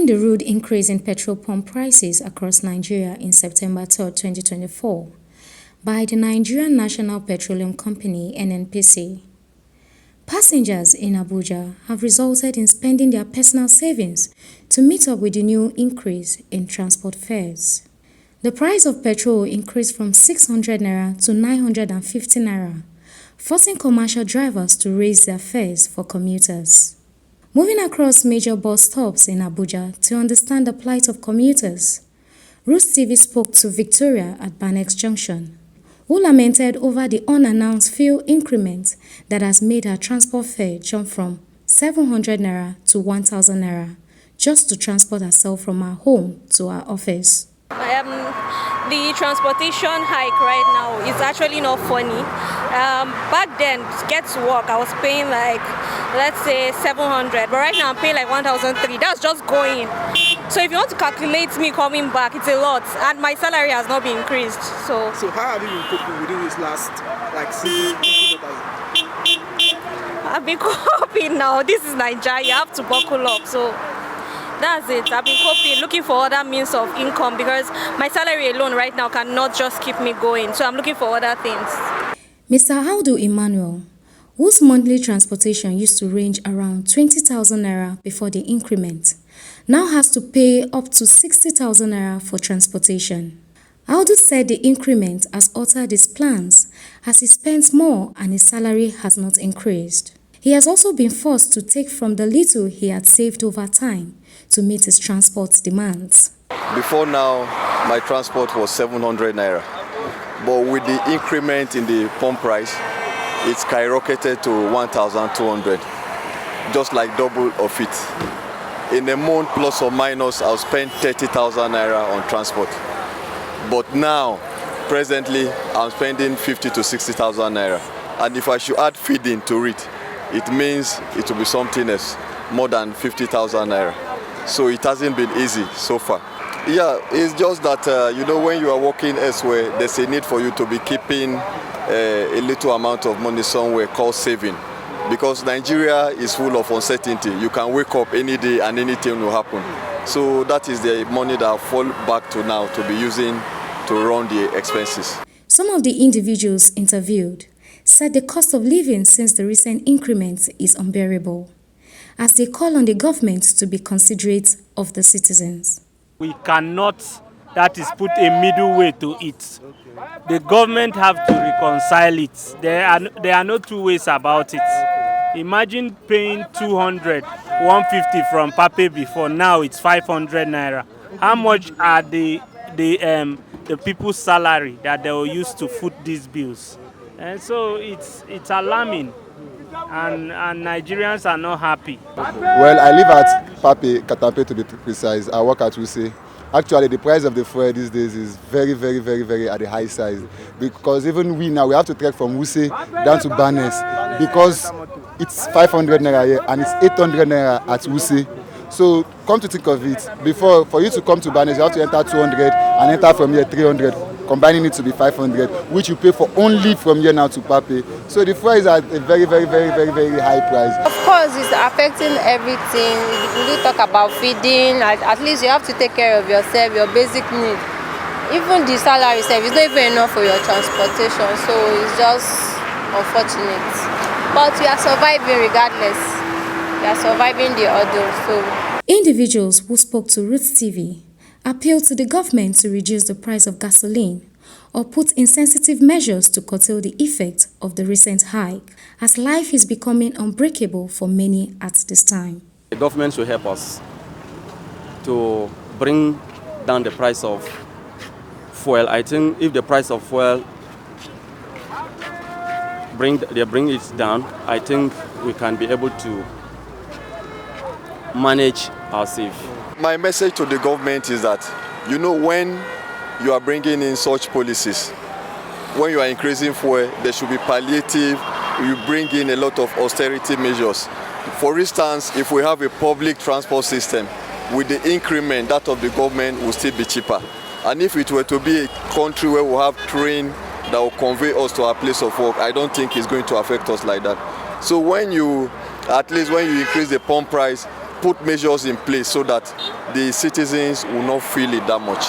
Following the rude increase in petrol pump prices across Nigeria in September 3, 2024, by the Nigerian National Petroleum Company (NNPC), passengers in Abuja have resulted in spending their personal savings to meet up with the new increase in transport fares. The price of petrol increased from 600 naira to 950 naira, forcing commercial drivers to raise their fares for commuters. Moving across major bus stops in Abuja to understand the plight of commuters, Roots TV spoke to Victoria at Banex Junction, who lamented over the unannounced fuel increment that has made her transport fare jump from 700 naira to 1,000 naira just to transport herself from her home to her office. The transportation hike right now is actually not funny. Back then, to get to work, I was paying like, let's say 700, but right now I'm paying like 1,003. That's just going. So if you want to calculate me coming back, it's a lot, and my salary has not been increased. So how have you been coping within this last season? I've been coping now. This is Nigeria. You have to buckle up. So that's it. I've been coping, looking for other means of income because my salary alone right now cannot just keep me going. So I'm looking for other things. Mr. Audu Emmanuel, whose monthly transportation used to range around 20,000 naira before the increment, now has to pay up to 60,000 naira for transportation. Audu said the increment has altered his plans as he spends more and his salary has not increased. He has also been forced to take from the little he had saved over time to meet his transport demands. Before now, my transport was 700 naira. But with the increment in the pump price, it skyrocketed to 1,200, just like double of it. In a month, plus or minus, I'll spend 30,000 naira on transport. But now, presently, I'm spending 50 to 60,000 naira. And if I should add feeding to it, it means it will be something else, more than 50,000 naira. So it hasn't been easy so far. Yeah, it's just that, when you are working elsewhere, there's a need for you to be keeping a little amount of money somewhere called saving. Because Nigeria is full of uncertainty. You can wake up any day and anything will happen. So that is the money that I fall back to now to be using to run the expenses. Some of the individuals interviewed said the cost of living since the recent increment is unbearable, as they call on the government to be considerate of the citizens. We cannot, that is, put a middle way to it. The government have to reconcile it. There are no two ways about it. Imagine paying 200, 150 from Pape before, now it's 500 naira. How much are the people's salary that they will use to foot these bills? And so it's alarming, and Nigerians are not happy. Well, I live at Pape, Katape to be precise. I work at Wuse. Actually, the price of the fuel these days is very, very, very, very at the high side. Because even we now, we have to trek from Wuse down to Banes because it's 500 naira here and it's 800 naira at Wuse. So come to think of it, for you to come to Banes, you have to enter 200 and enter from here 300, combining it to be 500, which you pay for only from here now to Pape. So the fuel is at a very, very, very, very, very high price. Of course, it's affecting everything. We do talk about feeding. At least you have to take care of yourself, your basic needs. Even the salary itself is not even enough for your transportation. So it's just unfortunate. But we are surviving regardless. We are surviving the ordeal. So individuals who spoke to Roots TV appealed to the government to reduce the price of gasoline or put insensitive measures to curtail the effect of the recent hike, as life is becoming unbreakable for many at this time. The government should help us to bring down the price of fuel. I think if the price of fuel bring it down, I think we can be able to manage ourselves. My message to the government is that, when you are bringing in such policies, when you are increasing fuel, there should be palliative. You bring in a lot of austerity measures. For instance, if we have a public transport system, with the increment, that of the government will still be cheaper. And if it were to be a country where we have train that will convey us to our place of work, I don't think it's going to affect us like that. So at least when you increase the pump price, put measures in place so that the citizens will not feel it that much.